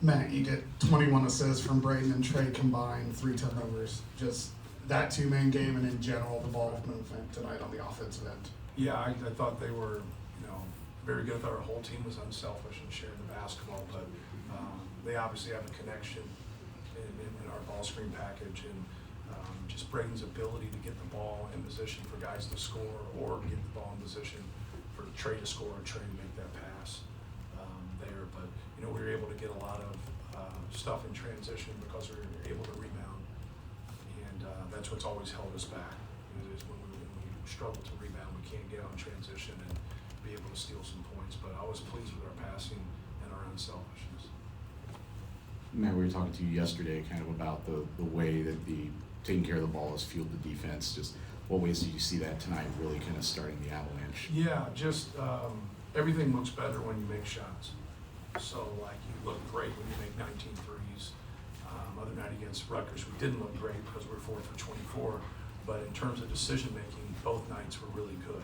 Matt, you get 21 assists from Braden and Trey combined, 3 turnovers. Just that two-man game and in general, the ball movement tonight on the offensive end. Yeah, I thought they were, very good. I thought our whole team was unselfish and shared the basketball, but they obviously have a connection in our ball screen package, and just Braden's ability to get the ball in position for guys to score, or get the ball in position for Trey to score and Trey to make that pass there. But we were able to get a lot of stuff in transition because we were able to rebound, and that's what's always held us back. Is when we struggle to rebound, we can't get on transition and be able to steal some points. But I was pleased with our passing and our unselfishness. Matt, we were talking to you yesterday kind of about the way that the taking care of the ball has fueled the defense. Just what ways do you see that tonight really kind of starting the avalanche? Yeah, just everything looks better when you make shots. So, like, you look great when you make 19 threes. Other night against Rutgers, we didn't look great because we were 4 for 24. But in terms of decision-making, both nights were really good.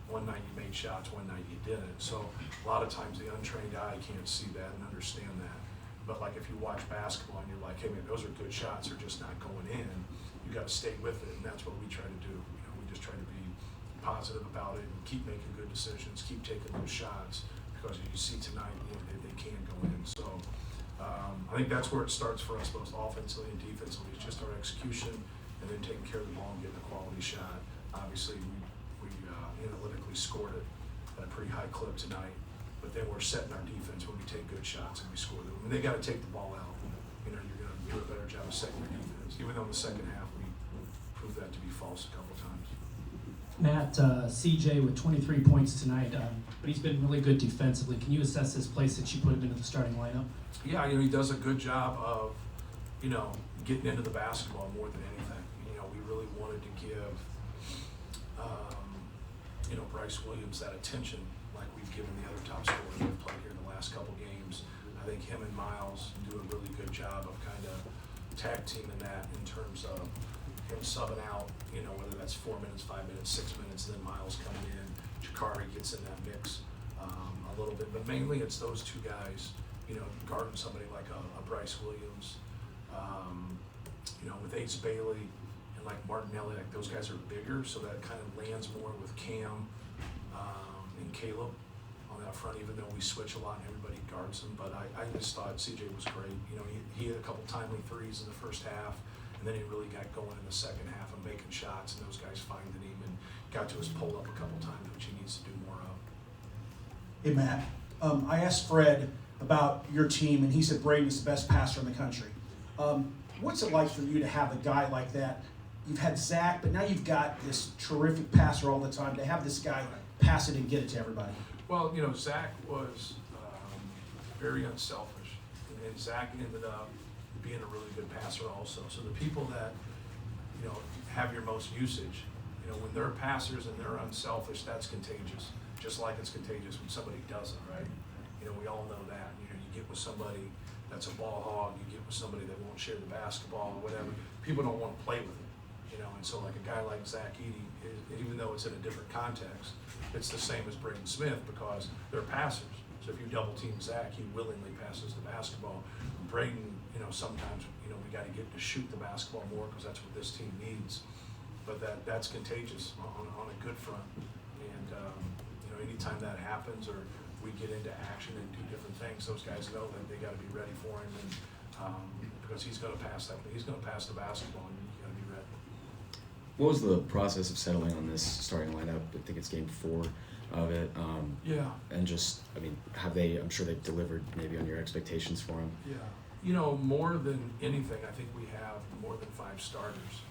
One night you made shots, one night you didn't. So a lot of times the untrained eye can't see that and understand that. But like if you watch basketball and you're like, hey man, those are good shots, they're just not going in, you got to stay with it, and that's what we try to do. We just try to be positive about it and keep making good decisions, keep taking those shots, because you see tonight they can go in. So I think that's where it starts for us, both offensively and defensively. It's just our execution, and then taking care of the ball and getting a quality shot. Obviously, we analytically scored it at a pretty high clip tonight, but then we're setting our defense when we take good shots and we score them. I mean, they got to take the ball out. You're going to do a better job of setting your defense, even though in the second half we proved that to be false a couple times. Matt, CJ with 23 points tonight, but he's been really good defensively. Can you assess his place since you put him into the starting lineup? Yeah, he does a good job of, getting into the basketball more than anything. We really wanted to give, Bryce Williams that attention like we've given the other top scorers we've played here in the last couple games. I think him and Miles do a really good job of kind of tag teaming that in terms of him subbing out, whether that's 4 minutes, 5 minutes, 6 minutes, and then Miles coming in. Jakari gets in that mix a little bit, but mainly it's those two guys, guarding somebody like a Bryce Williams, with Ace Bailey and like Martinelli, like those guys are bigger, so that kind of lands more with Cam and Caleb on that front, even though we switch a lot and everybody guards them. But I just thought CJ was great. He hit a couple timely threes in the first half, and then he really got going in the second half and making shots, and those guys finding him and got to his pull-up a couple times, which he needs to do more of. Hey, Matt, I asked Fred about your team, and he said Braden is the best passer in the country. What's it like for you to have a guy like that? You've had Zach, but now you've got this terrific passer all the time. To have this guy pass it and get it to everybody. Well, Zach was very unselfish, and Zach ended up being a really good passer also. So the people that, have your most usage, when they're passers and they're unselfish, that's contagious. Just like it's contagious when somebody doesn't, right? We all know that. You get with somebody that's a ball hog, you get with somebody that won't share the basketball or whatever. People don't want to play with it, and so like a guy like Zach Edey, even though it's in a different context, it's the same as Braden Smith because they're passers. So if you double team Zach, he willingly passes the basketball. Braden, sometimes, we got to get to shoot the basketball more because that's what this team needs. But that's contagious on a good front. And, anytime that happens or we get into action and do different things, those guys know that they got to be ready for him, and because he's going to pass that. He's going to pass the basketball, and you got to be ready. What was the process of settling on this starting lineup? I think it's game 4 of it. Yeah. And just, I'm sure they've delivered maybe on your expectations for him. Yeah. More than anything, I think we have more than 5 starters.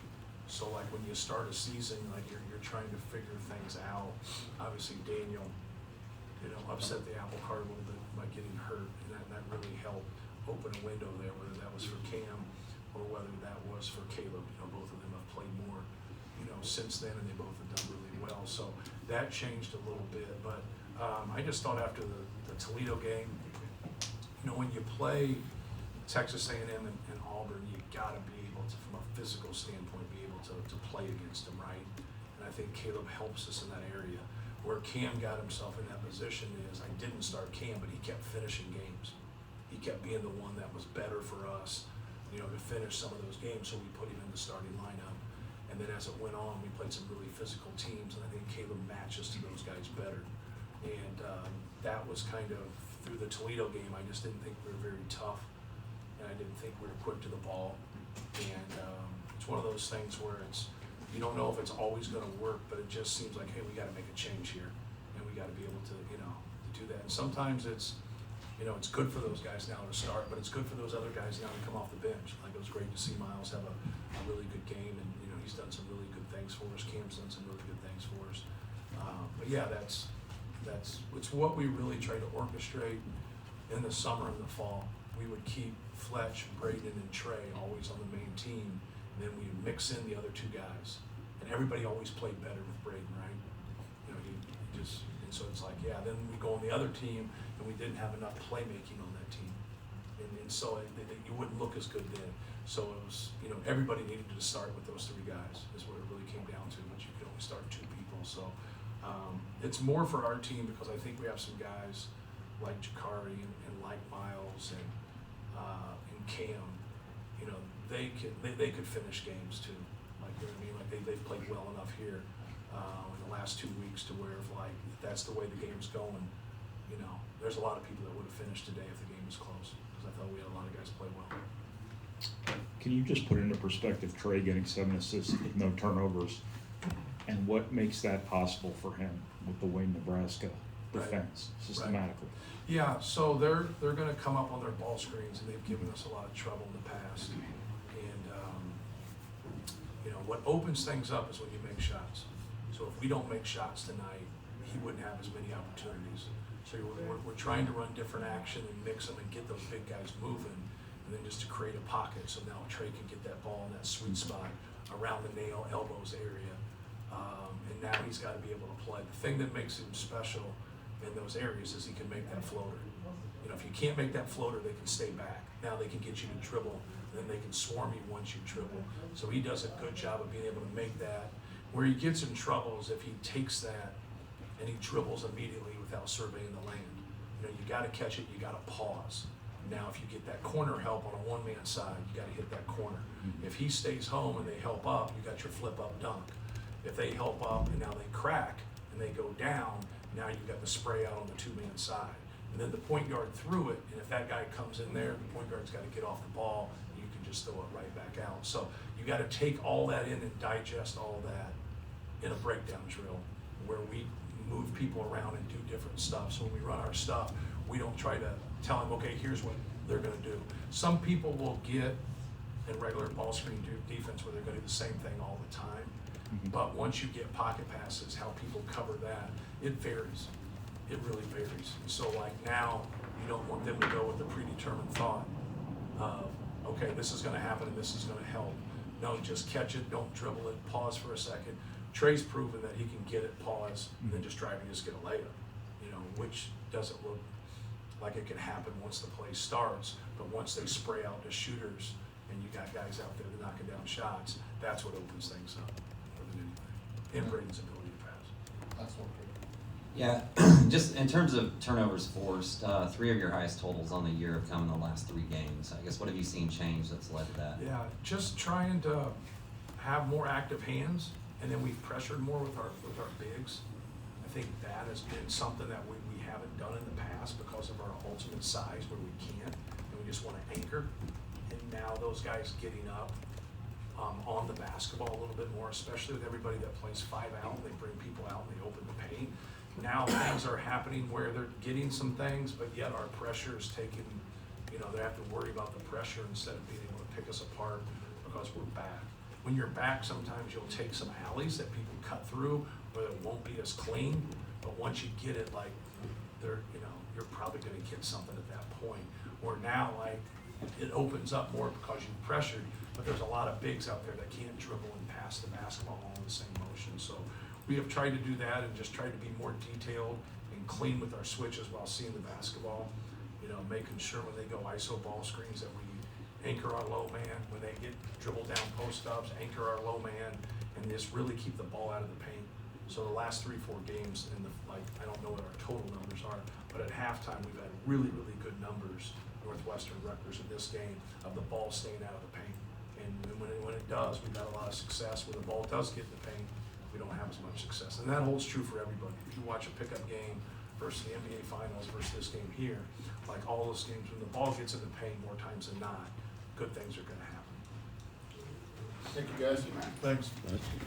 So like when you start a season, like you're trying to figure things out. Obviously Daniel, upset the apple cart a little bit by getting hurt, and that really helped open a window there, whether that was for Cam or whether that was for Caleb. Both of them have played more, since then, and they both have done really well. So that changed a little bit, but I just thought after the Toledo game, when you play Texas A&M and Auburn, you got to be able to, from a physical standpoint, be able to play against them, right? And I think Caleb helps us in that area. Where Cam got himself in that position is I didn't start Cam, but he kept finishing games. he kept being the one that was better for us, you know, to finish some of those games, so we put him in the starting lineup. And then as it went on, we played some really physical teams, and I think Caleb matches to those guys better. And that was kind of, through the Toledo game, I just didn't think we were very tough, and I didn't think we were quick to the ball. And it's one of those things where you don't know if it's always gonna work, but it just seems like, hey, we gotta make a change here, and we gotta be able to, you know, to do that. And sometimes it's good for those guys now to start, but it's good for those other guys now to come off the bench. Like, it was great to see Miles have a really good game, and, you know, he's done some really good things for us. Cam's done some really good things for us. But yeah, it's what we really try to orchestrate in the summer and the fall. We would keep Fletch, Braden, and Trey always on the main team, and then we mix in the other two guys. And everybody always played better with Braden, right? You know, he just, and so it's like, yeah, then we go on the other team, and we didn't have enough playmaking on that team. And so you wouldn't look as good then. So it was, you know, everybody needed to start with those three guys, is what it really came down to, but you could only start two people. So it's more for our team, because I think we have some guys like Jakari and like Miles and Cam, you know, they could finish games too. Like, you know what I mean? Like, they've played well enough here in the last 2 weeks to where, if like, if that's the way the game's going, you know, there's a lot of people that would have finished today if the game was close, because I thought we had a lot of guys play well. Can you just put into perspective Trey getting 7 assists with no turnovers, and what makes that possible for him with the way Nebraska defends systematically? Yeah, so they're going to come up on their ball screens, and they've given us a lot of trouble in the past. And you know, what opens things up is when you make shots. So if we don't make shots tonight, he wouldn't have as many opportunities. So we're trying to run different action and mix them and get those big guys moving, and then just to create a pocket so now Trey can get that ball in that sweet spot around the nail, elbows area. And now he's got to be able to play. The thing that makes him special in those areas is he can make that floater. You know, if you can't make that floater, they can stay back. Now they can get you to dribble, and then they can swarm you once you dribble. So he does a good job of being able to make that. Where he gets in trouble is if he takes that and he dribbles immediately without surveying the lane. You know, you got to catch it, you got to pause. Now, if you get that corner help on a one-man side, you got to hit that corner. If he stays home and they help up, you got your flip-up dunk. If they help up and now they crack and they go down, now you've got the spray out on the two-man side. And then the point guard threw it, and if that guy comes in there, the point guard's got to get off the ball, and you can just throw it right back out. So you got to take all that in and digest all that in a breakdown drill where we move people around and do different stuff. So when we run our stuff, we don't try to tell them, okay, here's what they're going to do. Some people will get in regular ball screen defense where they're going to do the same thing all the time. But once you get pocket passes, how people cover that, it varies. It really varies. So like now, you don't want them to go with a predetermined thought of, okay, this is going to happen and this is going to help. No, just catch it, don't dribble it, pause for a second. Trey's proven that he can get it, pause, and then just drive and just get a layup, you know, which doesn't look like it can happen once the play starts, but once they spray out the shooters and you got guys out there that knocking down shots, that's what opens things up more than anything. And Braden's ability to pass. That's what we're Yeah, just in terms of turnovers forced, 3 of your highest totals on the year have come in the last 3 games. I guess, what have you seen change that's led to that? Yeah, just trying to have more active hands, and then we've pressured more with our bigs. I think that has been something that we haven't done in the past because of our ultimate size where we can't, and we just want to anchor. And now those guys getting up on the basketball a little bit more, especially with everybody that plays 5 out, they bring people out and they open the paint. Now things are happening where they're getting some things, but yet our pressure is taking, you know, they have to worry about the pressure instead of being able to pick us apart because we're back. When you're back, sometimes you'll take some alleys that people cut through where it won't be as clean, but once you get it, like, they're, you know, you're probably gonna get something at that point. Or now, like, it opens up more because you've pressured, but there's a lot of bigs out there that can't dribble and pass the basketball all in the same motion. So we have tried to do that and just tried to be more detailed and clean with our switches while seeing the basketball. You know, making sure when they go ISO ball screens that we anchor our low man. When they get dribbled down post ups, anchor our low man, and just really keep the ball out of the paint. So the last 3-4 games, I don't know what our total numbers are, but But at halftime, we've had really, really good numbers, Northwestern, Rutgers in this game, of the ball staying out of the paint. And when it does, we've had a lot of success. When the ball does get in the paint, we don't have as much success. And that holds true for everybody. If you watch a pickup game versus the NBA Finals versus this game here, like all those games, when the ball gets in the paint more times than not, good things are going to happen. Thank you, guys. Thanks.